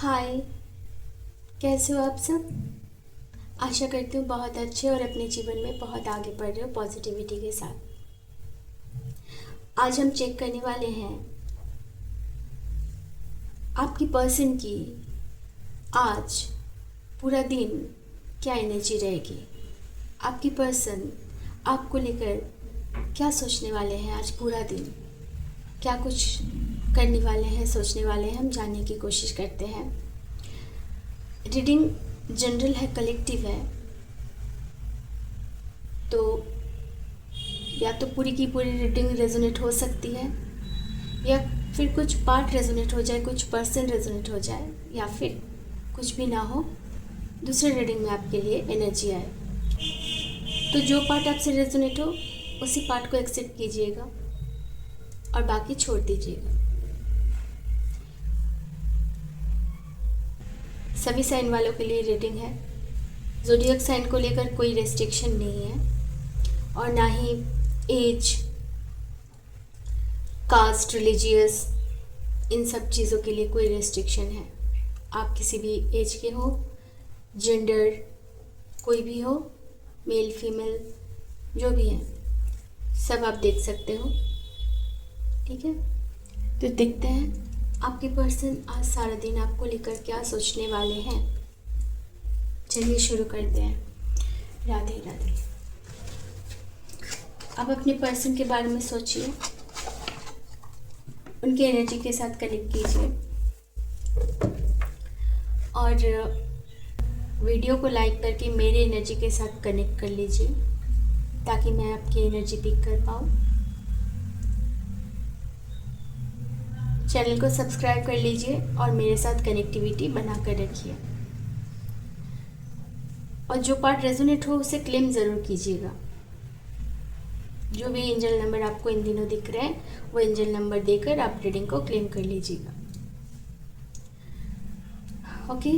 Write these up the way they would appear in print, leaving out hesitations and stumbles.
हाय। कैसे हो आप सब? आशा करती हूँ बहुत अच्छे और अपने जीवन में बहुत आगे बढ़ रहे हो पॉजिटिविटी के साथ। आज हम चेक करने वाले हैं आपकी पर्सन की आज पूरा दिन क्या एनर्जी रहेगी। आपकी पर्सन आपको लेकर क्या सोचने वाले हैं आज पूरा दिन, क्या कुछ करने वाले हैं, सोचने वाले हैं, हम जानने की कोशिश करते हैं। रीडिंग जनरल है, कलेक्टिव है, तो या तो पूरी की पूरी रीडिंग रेजोनेट हो सकती है या फिर कुछ पार्ट रेजोनेट हो जाए, कुछ पर्सन रेजोनेट हो जाए, या फिर कुछ भी ना हो, दूसरे रीडिंग में आपके लिए एनर्जी आए। तो जो पार्ट आपसे रेजोनेट हो उसी पार्ट को एक्सेप्ट कीजिएगा और बाकी छोड़ दीजिएगा। सभी साइन वालों के लिए रीडिंग है। ज़ोडिएक साइन को लेकर कोई रेस्ट्रिक्शन नहीं है और ना ही एज, कास्ट, रिलीजियस, इन सब चीज़ों के लिए कोई रेस्ट्रिक्शन है। आप किसी भी एज के हो, जेंडर कोई भी हो, मेल फीमेल जो भी है, सब आप देख सकते हो। ठीक है, तो देखते हैं आपके पर्सन आज सारा दिन आपको लेकर क्या सोचने वाले हैं। चलिए शुरू करते हैं। राधे राधे। अब अपने पर्सन के बारे में सोचिए, उनकी एनर्जी के साथ कनेक्ट कीजिए और वीडियो को लाइक करके मेरे एनर्जी के साथ कनेक्ट कर लीजिए ताकि मैं आपकी एनर्जी पिक कर पाऊँ। चैनल को सब्सक्राइब कर लीजिए और मेरे साथ कनेक्टिविटी बना कर रखिए। और जो पार्ट रेजोनेट हो उसे क्लेम ज़रूर कीजिएगा। जो भी एंजल नंबर आपको इन दिनों दिख रहे हैं वो एंजल नंबर देकर आप रीडिंग को क्लेम कर लीजिएगा। ओके,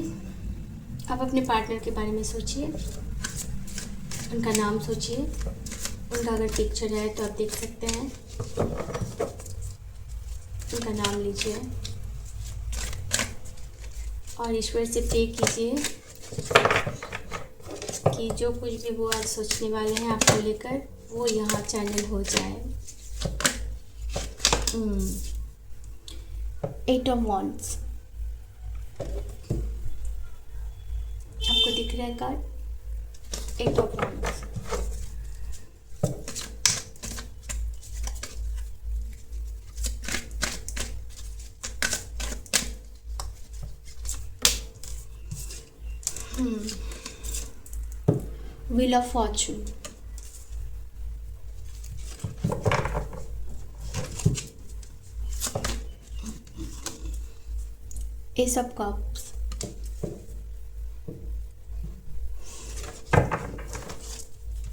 आप अपने पार्टनर के बारे में सोचिए, उनका नाम सोचिए, उनका अगर पिक्चर है तो आप देख सकते हैं। उनका नाम लीजिए और ईश्वर से प्रे कीजिए कि जो कुछ भी वो आज सोचने वाले हैं आपको लेकर वो यहाँ चैनल हो जाए। 8 ऑफ वॉन्ड्स आपको दिख रहा है card, 8 of wands. Wheel of Fortune, S of cups,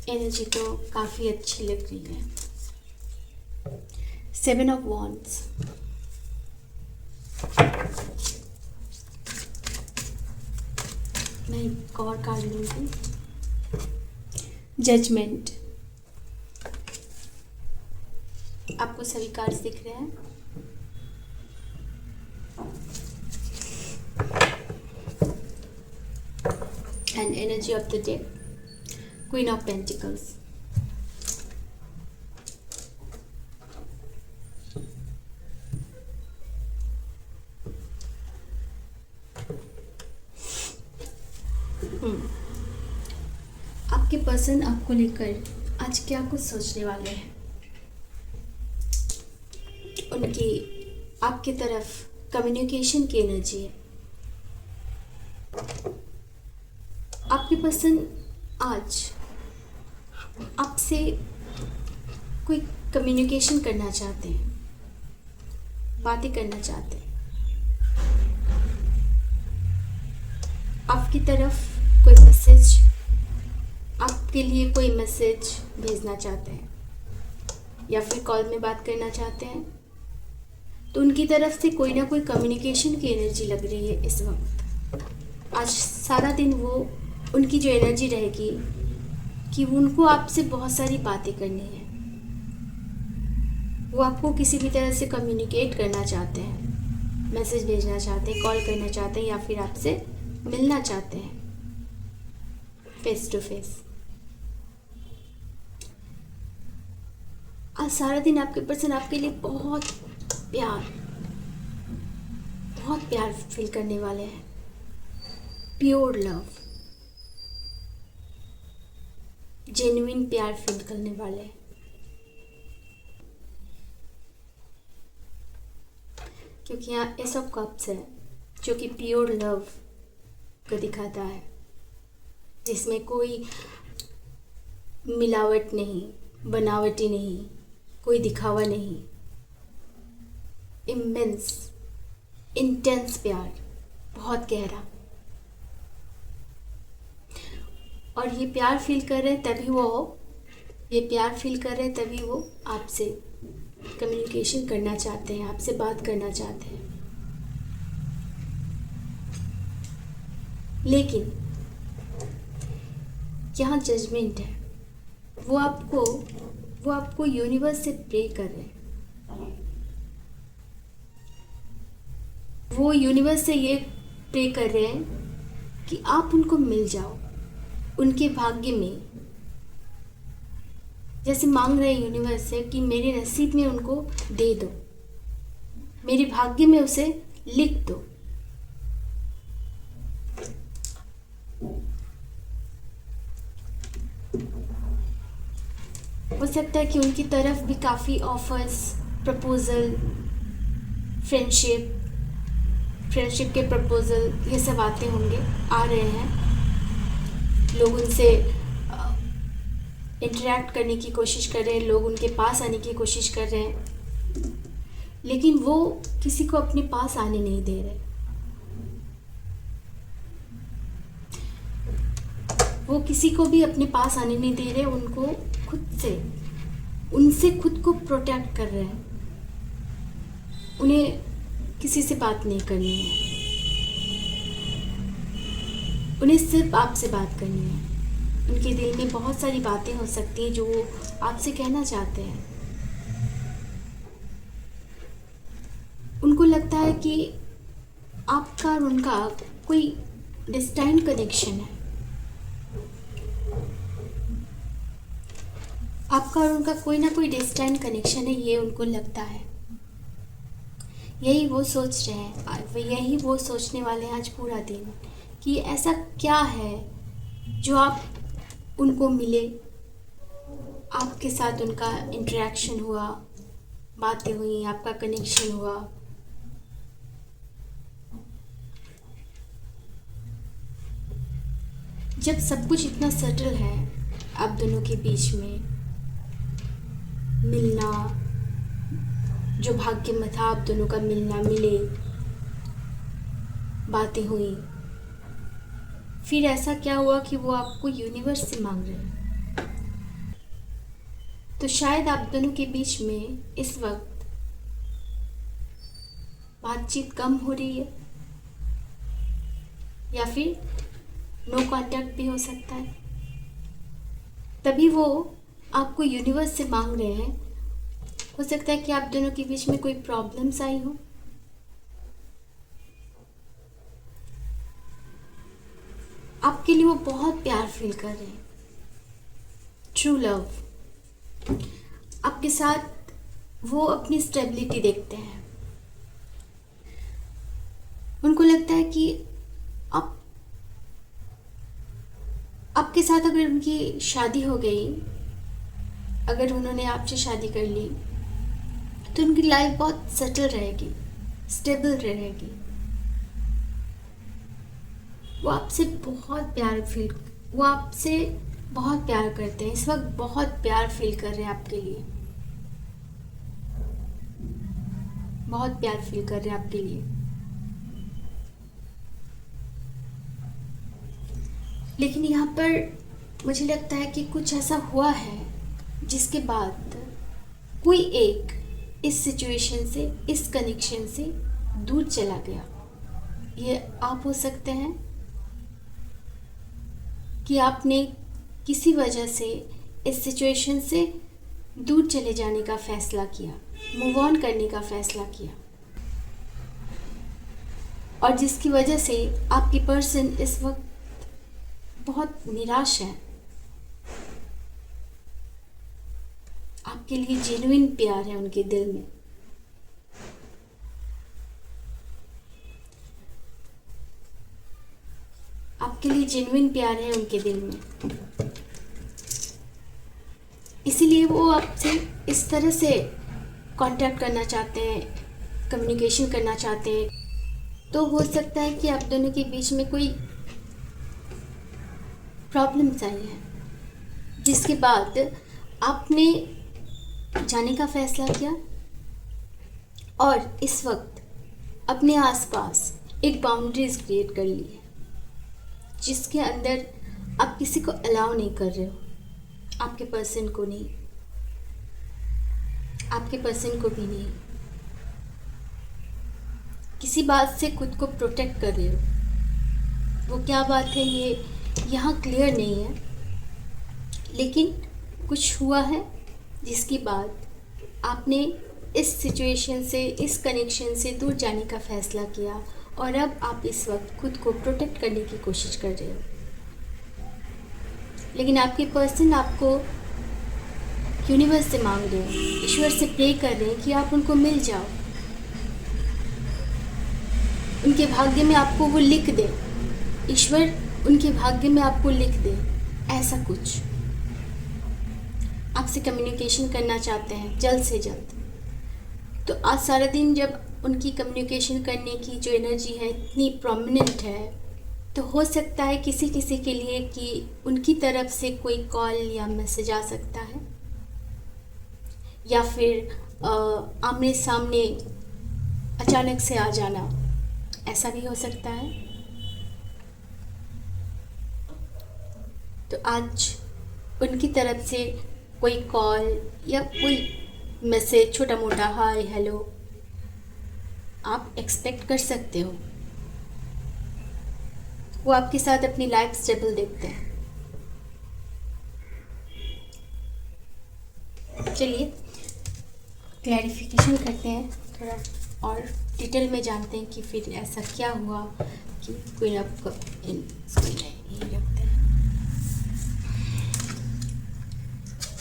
energy तो काफ़ी अच्छी लग रही है। 7 ऑफ वॉन्ड्स, मैं एक और कार्ड लूँगी, जजमेंट। आपको सभी कार्ड्स दिख रहे हैं। And energy of the day, queen of pentacles. आपके पर्सन आपको लेकर आज क्या कुछ सोचने वाले हैं। उनकी आपकी तरफ कम्युनिकेशन की एनर्जी है। आपके पर्सन आज आपसे कोई कम्युनिकेशन करना चाहते हैं, बातें करना चाहते हैं। आपकी तरफ कोई मैसेज, आपके लिए कोई मैसेज भेजना चाहते हैं या फिर कॉल में बात करना चाहते हैं। तो उनकी तरफ से कोई ना कोई कम्युनिकेशन की एनर्जी लग रही है इस वक्त। आज सारा दिन वो उनकी जो एनर्जी रहेगी कि उनको आपसे बहुत सारी बातें करनी है। वो आपको किसी भी तरह से कम्युनिकेट करना चाहते हैं, मैसेज भेजना चाहते हैं, कॉल करना चाहते हैं, या फिर आपसे मिलना चाहते हैं फेस टू फेस। आज सारा दिन आपके पर्सन आपके लिए बहुत प्यार फील करने वाले हैं। प्योर लव, जेन्युइन प्यार फील करने वाले हैं। क्योंकि यहाँ एस ऑफ कप्स है जो कि प्योर लव को दिखाता है, जिसमें कोई मिलावट नहीं, बनावटी नहीं, कोई दिखावा नहीं। इमेंस, इंटेंस प्यार, बहुत गहरा। और ये प्यार फील कर रहे हैं तभी वो आपसे कम्युनिकेशन करना चाहते हैं, आपसे बात करना चाहते हैं। लेकिन यहाँ जजमेंट है। वो आपको यूनिवर्स से प्रे कर रहे हैं। वो यूनिवर्स से ये प्रे कर रहे हैं कि आप उनको मिल जाओ, उनके भाग्य में। जैसे मांग रहे हैं यूनिवर्स से कि मेरे नसीब में उनको दे दो, मेरे भाग्य में उसे लिख दो। हो सकता है कि उनकी तरफ भी काफ़ी ऑफर्स, प्रपोजल, फ्रेंडशिप के प्रपोजल, ये सब आते होंगे, आ रहे हैं। लोग उनसे इंटरेक्ट करने की कोशिश कर रहे हैं, लोग उनके पास आने की कोशिश कर रहे हैं, लेकिन वो किसी को अपने पास आने नहीं दे रहे। वो किसी को भी अपने पास आने नहीं दे रहे, उनसे खुद को प्रोटेक्ट कर रहे हैं। उन्हें किसी से बात नहीं करनी है, उन्हें सिर्फ आपसे बात करनी है। उनके दिल में बहुत सारी बातें हो सकती हैं जो वो आपसे कहना चाहते हैं। उनको लगता है कि आपका और उनका कोई डेस्टाइन कनेक्शन है। आपका और उनका कोई ना कोई डेस्टाइन कनेक्शन है, ये उनको लगता है। यही वो सोच रहे हैं, यही वो सोचने वाले हैं आज पूरा दिन कि ऐसा क्या है जो आप उनको मिले, आपके साथ उनका इंटरेक्शन हुआ, बातें हुई, आपका कनेक्शन हुआ। जब सब कुछ इतना सटल है आप दोनों के बीच में, मिलना, जो भाग्य में था आप दोनों का मिलना, मिले, बातें हुई, फिर ऐसा क्या हुआ कि वो आपको यूनिवर्स से मांग रहे हैं। तो शायद आप दोनों के बीच में इस वक्त बातचीत कम हो रही है, या फिर नो कांटेक्ट भी हो सकता है। तभी वो आपको यूनिवर्स से मांग रहे हैं। हो सकता है कि आप दोनों के बीच में कोई प्रॉब्लम्स आई हो, आपके लिए वो बहुत प्यार फील कर रहे हैं, ट्रू लव। आपके साथ वो अपनी स्टेबिलिटी देखते हैं। उनको लगता है कि आपके साथ अगर उनकी शादी हो गई, अगर उन्होंने आपसे शादी कर ली, तो उनकी लाइफ बहुत सेटल रहेगी, स्टेबल रहेगी। वो आपसे बहुत प्यार करते हैं। इस वक्त बहुत प्यार फील कर रहे हैं आपके लिए, बहुत प्यार फील कर रहे हैं आपके लिए। लेकिन यहाँ पर मुझे लगता है कि कुछ ऐसा हुआ है जिसके बाद कोई एक इस सिचुएशन से, इस कनेक्शन से दूर चला गया। ये आप हो सकते हैं कि आपने किसी वजह से इस सिचुएशन से दूर चले जाने का फ़ैसला किया, मूव ऑन करने का फ़ैसला किया। और जिसकी वजह से आपकी पर्सन इस वक्त बहुत निराश है। आपके लिए जेन्युइन प्यार है उनके दिल में। आपके लिए जेन्युइन प्यार है उनके दिल में, इसीलिए वो आपसे इस तरह से कांटेक्ट करना चाहते हैं, कम्युनिकेशन करना चाहते हैं। तो हो सकता है कि आप दोनों के बीच में कोई प्रॉब्लम्स आई है, जिसके बाद आपने जाने का फैसला किया और इस वक्त अपने आसपास एक बाउंड्रीज क्रिएट कर ली है, जिसके अंदर आप किसी को अलाउ नहीं कर रहे हो, आपके पर्सन को नहीं, आपके पर्सन को भी नहीं। किसी बात से खुद को प्रोटेक्ट कर रहे हो। वो क्या बात है ये यहाँ क्लियर नहीं है, लेकिन कुछ हुआ है जिसके बाद आपने इस सिचुएशन से, इस कनेक्शन से दूर जाने का फ़ैसला किया और अब आप इस वक्त खुद को प्रोटेक्ट करने की कोशिश कर रहे हो। लेकिन आपके पर्सन आपको यूनिवर्स से मांग रहे हैं, ईश्वर से प्रे कर रहे हैं कि आप उनको मिल जाओ, उनके भाग्य में आपको वो लिख दे, ईश्वर उनके भाग्य में आपको लिख दे, ऐसा कुछ आपसे कम्युनिकेशन करना चाहते हैं जल्द से जल्द। तो आज सारा दिन जब उनकी कम्युनिकेशन करने की जो एनर्जी है इतनी प्रोमिनेंट है, तो हो सकता है किसी किसी के लिए कि उनकी तरफ से कोई कॉल या मैसेज आ सकता है, या फिर आमने सामने अचानक से आ जाना, ऐसा भी हो सकता है। तो आज उनकी तरफ से कोई कॉल या कोई मैसेज, छोटा मोटा हाय हेलो आप एक्सपेक्ट कर सकते हो। वो आपके साथ अपनी लाइफ स्टेबल देखते हैं। चलिए क्लैरिफिकेशन करते हैं, थोड़ा और डिटेल में जानते हैं कि फिर ऐसा क्या हुआ कि कोई आपको रखते हैं।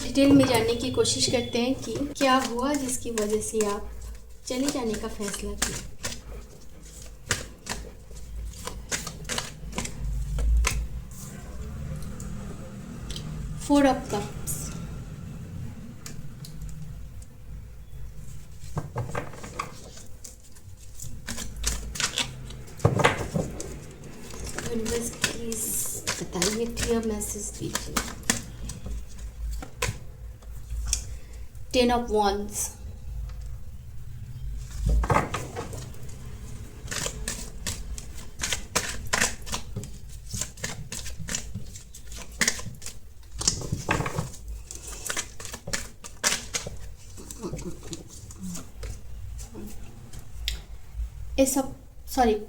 डिटेल में जानने की कोशिश करते हैं कि क्या हुआ जिसकी वजह से आप चले जाने का फैसला किया। Four of cups, universe please बताइए, क्लियर मैसेज दीजिए। Ten of wands,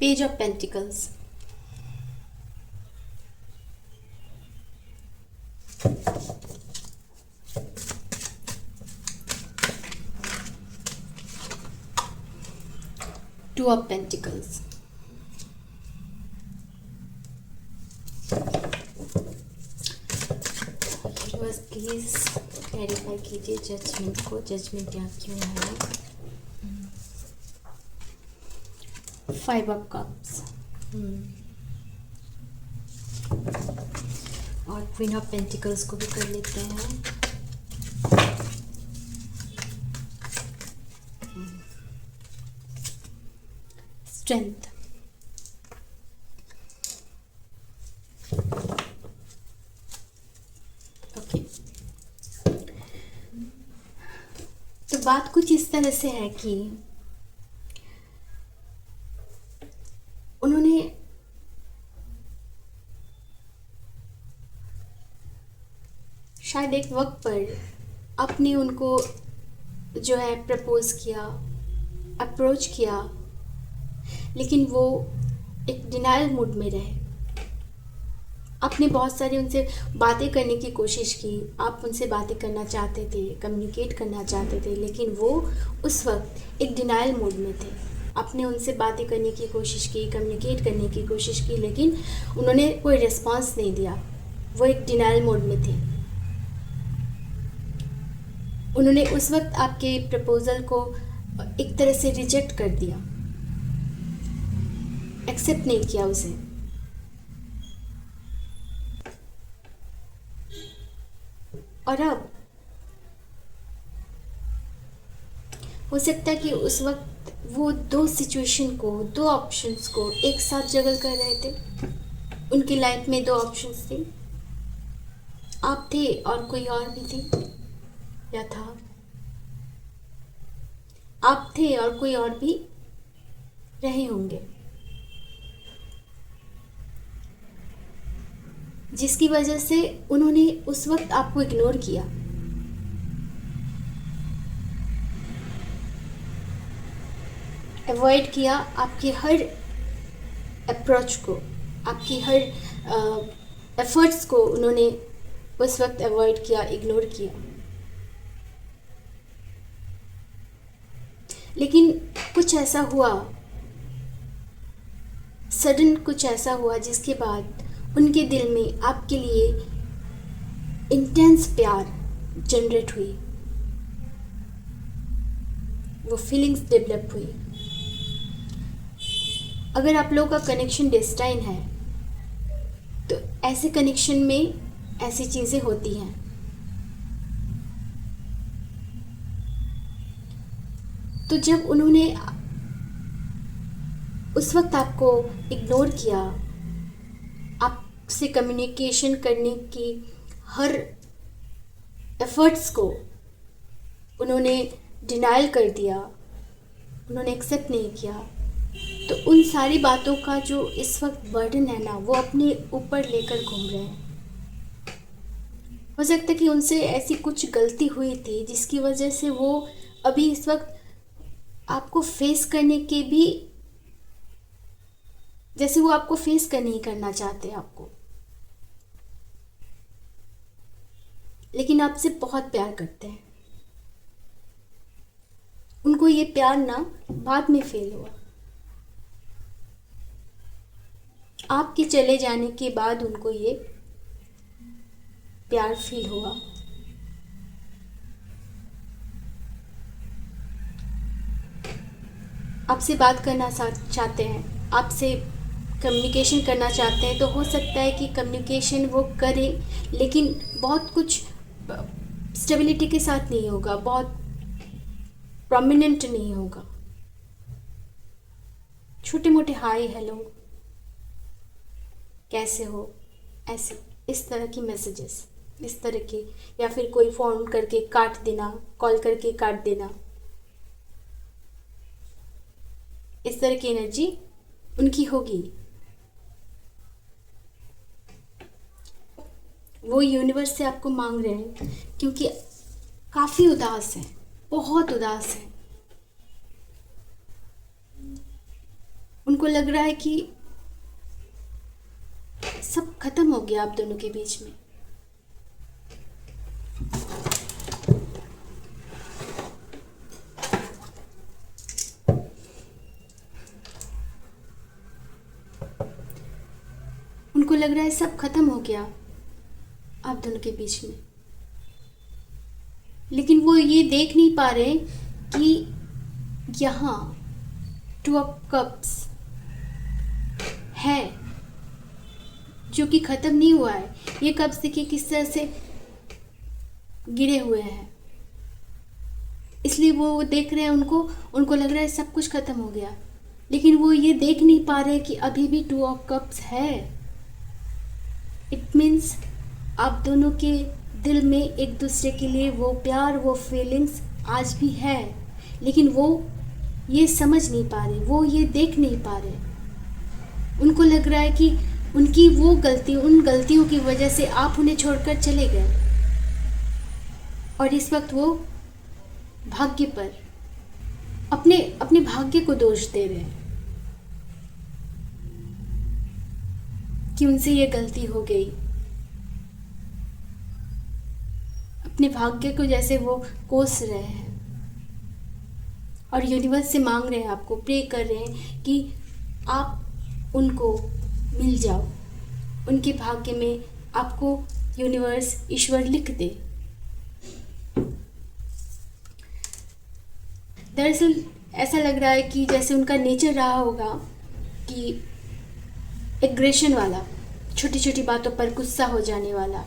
page of pentacles, two of pentacles, बस प्लीज क्लैरिफाई कीजिए जजमेंट को, जजमेंट यहाँ क्यों है। फाइव ऑफ कप्स और क्वीन ऑफ पेंटिकल्स को भी कर लेते हैं। Strength, okay. तो बात कुछ इस तरह से है कि उन्होंने शायद एक वक्त पर आपने उनको जो है प्रपोज किया, अप्रोच किया, लेकिन वो एक डिनायल मूड में रहे। आपने बहुत सारी उनसे बातें करने की कोशिश की, आप उनसे बातें करना चाहते थे, कम्युनिकेट करना चाहते थे, लेकिन वो उस वक्त एक डिनायल मूड में थे। आपने उनसे बातें करने की कोशिश की, कम्युनिकेट करने की कोशिश की, लेकिन उन्होंने कोई रिस्पांस नहीं दिया। वो एक डिनाइल मोड में थे। उन्होंने उस वक्त आपके प्रपोज़ल को एक तरह से रिजेक्ट कर दिया, एक्सेप्ट नहीं किया उसे। और अब हो सकता है कि उस वक्त वो दो सिचुएशन को, दो ऑप्शंस को एक साथ जगल कर रहे थे। उनकी लाइफ में दो ऑप्शंस थे, आप थे और कोई और भी थे, या था। आप थे और कोई और भी रहे होंगे, जिसकी वजह से उन्होंने उस वक्त आपको इग्नोर किया। अवॉइड किया आपके हर अप्रोच को, आपकी हर एफर्ट्स को उन्होंने उस वक्त अवॉइड किया, इग्नोर किया। लेकिन कुछ ऐसा हुआ, सडन कुछ ऐसा हुआ जिसके बाद उनके दिल में आपके लिए इंटेंस प्यार जनरेट हुई, वो फीलिंग्स डेवलप हुई। अगर आप लोगों का कनेक्शन डेस्टाइन है तो ऐसे कनेक्शन में ऐसी चीज़ें होती हैं। तो जब उन्होंने उस वक्त आपको इग्नोर किया, आपसे कम्युनिकेशन करने की हर एफर्ट्स को उन्होंने डिनाइल कर दिया, उन्होंने एक्सेप्ट नहीं किया, तो उन सारी बातों का जो इस वक्त बर्डन है ना, वो अपने ऊपर लेकर घूम रहे हैं। हो सकता है कि उनसे ऐसी कुछ गलती हुई थी जिसकी वजह से वो अभी इस वक्त आपको फेस करने के भी, जैसे वो आपको फेस नहीं करना चाहते आपको, लेकिन आपसे बहुत प्यार करते हैं। उनको ये प्यार ना बाद में फेल हुआ, आपके चले जाने के बाद उनको ये प्यार फील हुआ। आपसे बात करना चाहते हैं, आपसे कम्युनिकेशन करना चाहते हैं, तो हो सकता है कि कम्युनिकेशन वो करें, लेकिन बहुत कुछ स्टेबिलिटी के साथ नहीं होगा, बहुत प्रोमिनेंट नहीं होगा। छोटे मोटे हाय हेलो, कैसे हो, ऐसे इस तरह की मैसेजेस, इस तरह के, या फिर कोई फ़ोन करके काट देना, कॉल करके काट देना, इस तरह की एनर्जी उनकी होगी। वो यूनिवर्स से आपको मांग रहे हैं क्योंकि काफ़ी उदास हैं, बहुत उदास हैं। उनको लग रहा है कि सब खत्म हो गया आप दोनों के बीच में। उनको लग रहा है सब खत्म हो गया आप दोनों के बीच में, लेकिन वो ये देख नहीं पा रहे कि यहाँ 2 ऑफ कप्स है जो कि ख़त्म नहीं हुआ है। ये कप्स देखिए किस तरह से गिरे हुए हैं, इसलिए वो देख रहे हैं, उनको लग रहा है सब कुछ ख़त्म हो गया, लेकिन वो ये देख नहीं पा रहे कि अभी भी 2 ऑफ कप्स है। इट मीन्स आप दोनों के दिल में एक दूसरे के लिए वो प्यार, वो फीलिंग्स आज भी है, लेकिन वो ये समझ नहीं पा रहे, वो ये देख नहीं पा रहे। उनको लग रहा है कि उनकी वो गलती, उन गलतियों की वजह से आप उन्हें छोड़कर चले गए, और इस वक्त वो भाग्य पर, अपने भाग्य को दोष दे रहे हैं कि उनसे ये गलती हो गई। अपने भाग्य को जैसे वो कोस रहे हैं, और यूनिवर्स से मांग रहे हैं, आपको प्रे कर रहे हैं कि आप उनको मिल जाओ, उनके भाग्य में आपको यूनिवर्स, ईश्वर लिख दे। दरअसल ऐसा लग रहा है कि जैसे उनका नेचर रहा होगा कि एग्रेशन वाला, छोटी छोटी बातों पर गुस्सा हो जाने वाला,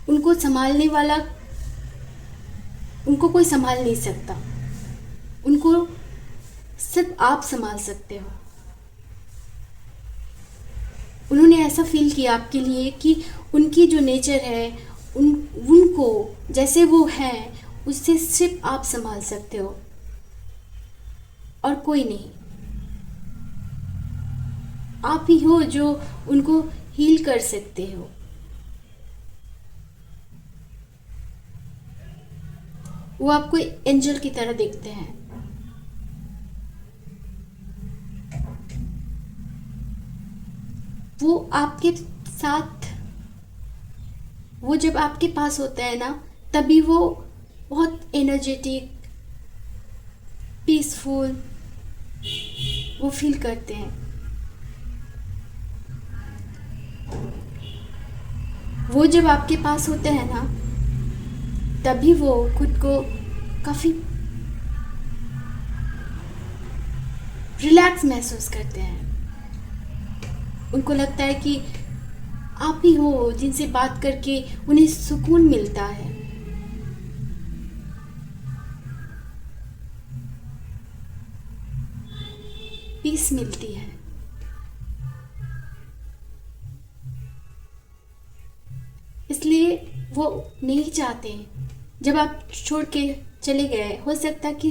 उनको संभालने वाला, उनको कोई संभाल नहीं सकता, उनको सिर्फ आप संभाल सकते हो। उन्होंने ऐसा फील किया आपके लिए कि उनकी जो नेचर है, उनको जैसे वो हैं उससे सिर्फ आप संभाल सकते हो और कोई नहीं। आप ही हो जो उनको हील कर सकते हो। वो आपको एंजल की तरह देखते हैं। वो आपके साथ, वो जब आपके पास होता है ना, तभी वो बहुत एनर्जेटिक, पीसफुल वो फील करते हैं। वो जब आपके पास होते हैं ना, तभी वो खुद को काफ़ी रिलैक्स महसूस करते हैं। उनको लगता है कि आप ही हो जिनसे बात करके उन्हें सुकून मिलता है। पीस मिलती है। इसलिए वो नहीं चाहते जब आप छोड़ के चले गए। हो सकता है कि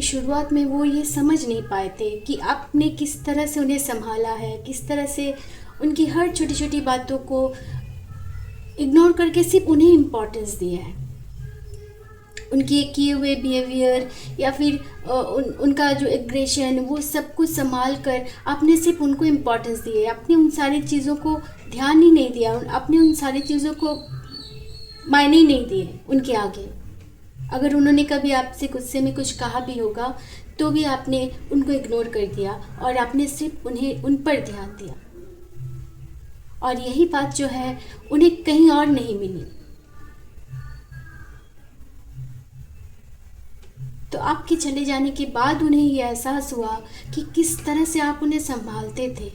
शुरुआत में वो ये समझ नहीं पाए थे कि आपने किस तरह से उन्हें संभाला है, किस तरह से उनकी हर छोटी छोटी बातों को इग्नोर करके सिर्फ उन्हें इम्पोर्टेंस दिया है। उनके किए हुए बिहेवियर या फिर उनका जो एग्रेशन, वो सब कुछ संभाल कर आपने सिर्फ उनको इम्पोर्टेंस दी है। आपने उन सारी चीज़ों को ध्यान ही नहीं दिया, आपने उन सारी चीज़ों को मायने ही नहीं दिए उनके आगे। अगर उन्होंने कभी आपसे गुस्से में कुछ कहा भी होगा तो भी आपने उनको इग्नोर कर दिया और आपने सिर्फ उन पर ध्यान दिया। और यही बात जो है उन्हें कहीं और नहीं मिली। तो आपके चले जाने के बाद उन्हें ये एहसास हुआ कि किस तरह से आप उन्हें संभालते थे।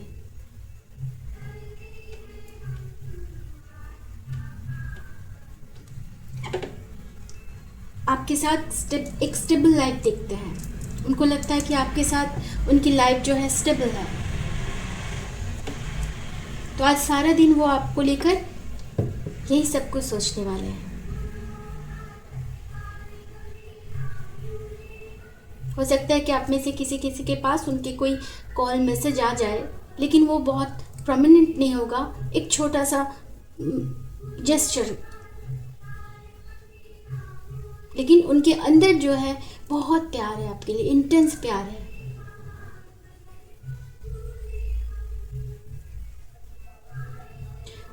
आपके साथ एक स्टेबल लाइफ देखते हैं। उनको लगता है कि आपके साथ उनकी लाइफ जो है स्टेबल है। तो आज सारा दिन वो आपको लेकर यही सब कुछ सोचने वाले हैं। हो सकता है कि आप में से किसी के पास उनके कोई कॉल मैसेज आ जाए, लेकिन वो बहुत प्रोमिनेंट नहीं होगा, एक छोटा सा जेस्चर, लेकिन उनके अंदर जो है बहुत प्यार है आपके लिए, इंटेंस प्यार है।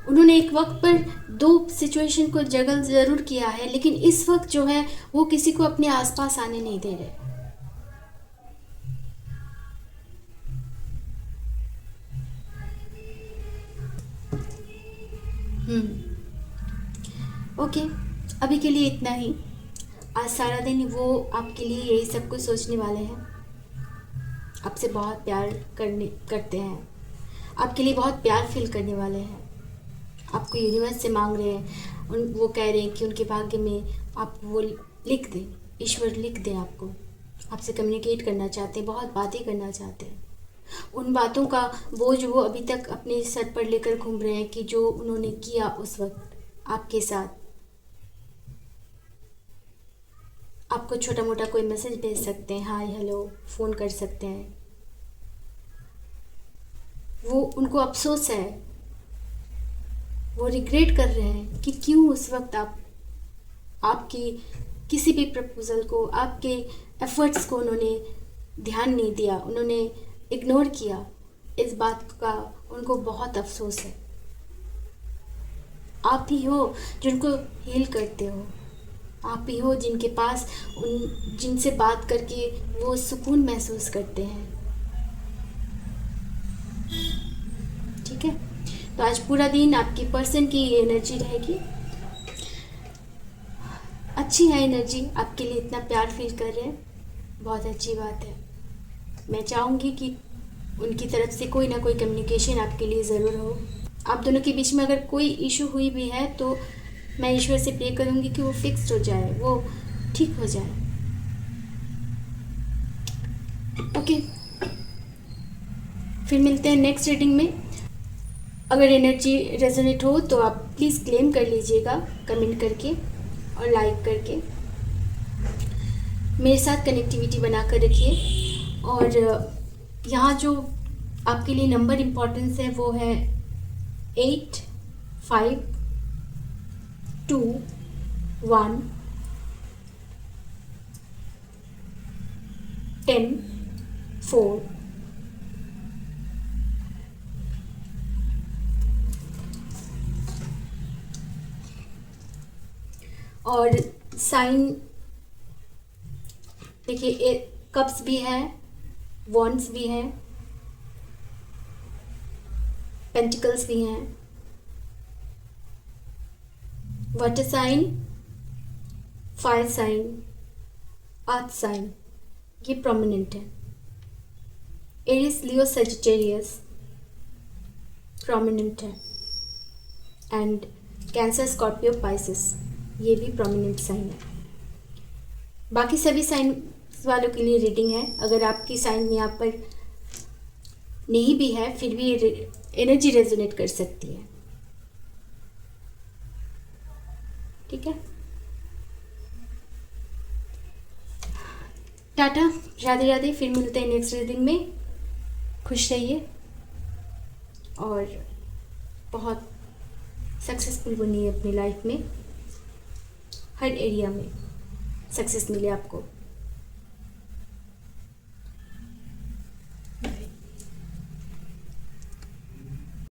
उन्होंने एक वक्त पर 2 सिचुएशन को जगल ज़रूर किया है, लेकिन इस वक्त जो है वो किसी को अपने आसपास आने नहीं दे रहे। ओके, अभी के लिए इतना ही। आज सारा दिन वो आपके लिए यही सब कुछ सोचने वाले हैं। आपसे बहुत प्यार करते हैं, आपके लिए बहुत प्यार फील करने वाले हैं। आपको यूनिवर्स से मांग रहे हैं, वो कह रहे हैं कि उनके भाग्य में आप वो लिख दें, ईश्वर लिख दें आपको। आपसे कम्युनिकेट करना चाहते हैं, बहुत बातें करना चाहते हैं। उन बातों का बोझ वो अभी तक अपने सर पर लेकर घूम रहे हैं कि जो उन्होंने किया उस वक्त आपके साथ। आपको छोटा मोटा कोई मैसेज भेज सकते हैं, हाय हेलो फ़ोन कर सकते हैं। वो उनको अफसोस है, वो रिग्रेट कर रहे हैं कि क्यों उस वक्त आपकी किसी भी प्रपोज़ल को, आपके एफ़र्ट्स को उन्होंने ध्यान नहीं दिया, उन्होंने इग्नोर किया। इस बात का उनको बहुत अफसोस है। आप ही हो जिनको हील करते हो। आप ही हो जिनके पास जिनसे बात करके वो सुकून महसूस करते हैं। ठीक है, तो आज पूरा दिन आपकी पर्सन की एनर्जी रहेगी, अच्छी है एनर्जी, आपके लिए इतना प्यार फील कर रहे हैं, बहुत अच्छी बात है। मैं चाहूँगी कि उनकी तरफ से कोई ना कोई कम्युनिकेशन आपके लिए ज़रूर हो। आप दोनों के बीच में अगर कोई इशू हुई भी है तो मैं ईश्वर से प्रे करूँगी कि वो फिक्स्ड हो जाए, वो ठीक हो जाए। ओके, फिर मिलते हैं नेक्स्ट रीडिंग में। अगर एनर्जी रेजोनेट हो तो आप प्लीज़ क्लेम कर लीजिएगा कमेंट करके और लाइक करके। मेरे साथ कनेक्टिविटी बना कर रखिए। और यहाँ जो आपके लिए नंबर इम्पोर्टेंस है वो है 8 5 2 1 10 4 और साइन देखिए, कप्स भी है, वॉन्ड्स भी हैं, पेंटिकल्स भी हैं, water sign, fire sign, earth sign ये प्रोमिनेंट है। एरिस लियो सजिटेरियस प्रोमिनेंट है एंड कैंसर स्कॉर्पियो पाइसिस ये भी प्रोमिनेंट साइन है। बाकी सभी साइन वालों के लिए रीडिंग है। अगर आपकी साइन यहाँ पर नहीं भी है फिर भी एनर्जी रेजोनेट कर सकती है। ठीक है, टाटा, राधे राधे। फिर मिलते हैं नेक्स्ट रीडिंग में। खुश रहिए और बहुत सक्सेसफुल बनिए अपनी लाइफ में, हर एरिया में सक्सेस मिले आपको।